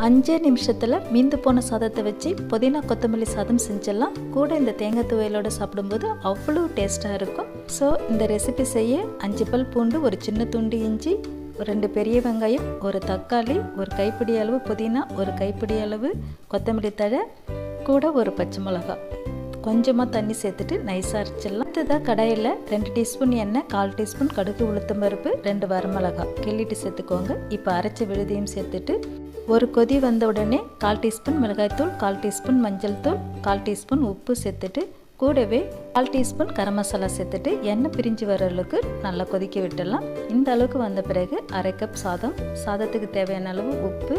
5 நிமிஷத்தில் மீந்து போன சாதத்தை வச்சு புதினா கொத்தமல்லி சாதம் செஞ்சிடலாம். கூட இந்த தேங்காய் துவையலோடு சாப்பிடும்போது அவ்வளோ டேஸ்ட்டாக இருக்கும். ஸோ இந்த ரெசிபி செய்ய 5 பல் பூண்டு, ஒரு சின்ன துண்டு இஞ்சி, 2 பெரிய வெங்காயம், ஒரு தக்காளி, ஒரு கைப்பிடி அளவு புதினா, ஒரு கைப்பிடி அளவு கொத்தமல்லி தழை, கூட ஒரு பச்சை மிளகாய், கொஞ்சமாக தண்ணி சேர்த்துட்டு நைஸாக அரைச்சிடலாம். அடுத்ததாக கடாயில் 2 டீஸ்பூன் எண்ணெய், 1/4 டீஸ்பூன் கடுகு உளுத்தம் பருப்பு, 2 வரமிளகாய் கிள்ளிட்டு சேர்த்துக்கோங்க. இப்போ அரைச்ச விழுதியும் சேர்த்துட்டு ஒரு கொதி வந்த உடனே 1/4 டீஸ்பூன் மிளகாய்த்தூள், 1/4 டீஸ்பூன் மஞ்சள் தூள், 1/4 டீஸ்பூன் உப்பு சேர்த்துட்டு கூடவே 1/4 டீஸ்பூன் கரம் மசாலா சேர்த்துட்டு எண்ணெய் பிரிஞ்சு வர அளவுக்கு நல்லா கொதிக்க விட்டுடலாம். இந்த அளவுக்கு வந்த பிறகு 1/2 கப் சாதத்துக்கு தேவையான அளவு உப்பு,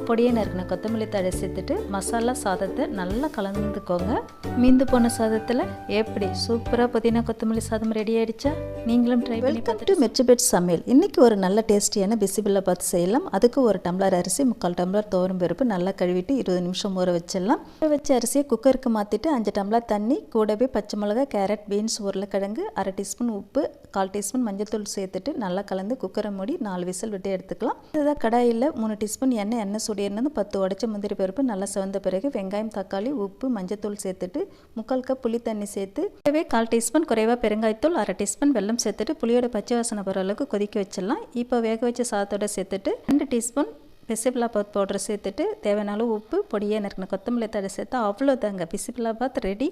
பொடியை நறுக்கின கொத்தமல்லி தழை சேர்த்துட்டு மசாலா சாதத்தை நல்லா கலந்துக்கோங்க. மீந்து போன சாதத்தில் எப்படி சூப்பராக புதினா கொத்தமல்லி சாதம் ரெடி ஆகிடுச்சா? நீங்களும் ட்ரை பண்ணி பார்த்துட்டு மிர்ச்சி பெட் சமையல். இன்றைக்கி ஒரு நல்ல டேஸ்டியான பிசிபிளை பார்த்து செய்யலாம். அதுக்கு ஒரு டம்ளர் அரிசி, 3/4 டம்ளர் துவரம் பருப்பு நல்லா கழுவிட்டு 20 நிமிஷம் ஊற வச்சிடலாம். ஊற வச்ச அரிசியை குக்கருக்கு மாற்றிட்டு 5 டம்ளர் தண்ணி, கூடவே பச்சை மிளகாய், கேரட், பீன்ஸ், உருளைக்கிழங்கு, 1/2 டீஸ்பூன் உப்பு, 1/4 டீஸ்பூன் மஞ்சள் தூள் சேர்த்துட்டு நல்லா கலந்து குக்கரை மூடி 4 விசில் விட்டு எடுத்துக்கலாம். இதுதான் கடாயில் 3 டீஸ்பூன் எண்ணெய் சூடியிருந்தது. 10 உடைச்ச முந்திரி பருப்பு நல்லா சிவந்த பிறகு வெங்காயம், தக்காளி, உப்பு, மஞ்சள் தூள் சேர்த்துட்டு 3/4 கப் புளி தண்ணி சேர்த்து 1/4 டீஸ்பூன் குறைவாக பெருங்காயத்தூள், 1/2 டீஸ்பூன் வெல்லம் சேர்த்துட்டு புளியோட பச்சை வாசனை போகிற அளவுக்கு கொதிக்க வச்சிடலாம். இப்போ வேக வச்ச சாதத்தோடு சேர்த்துட்டு 2 டீஸ்பூன் பிசிபிளாபாத் பவுடர் சேர்த்துட்டு தேவையான அளவு உப்பு, பொடியை நறுக்கின கொத்தமல்லி தழை சேர்த்து அவ்வளோதாங்க, பிசிபிளாபாத் ரெடி.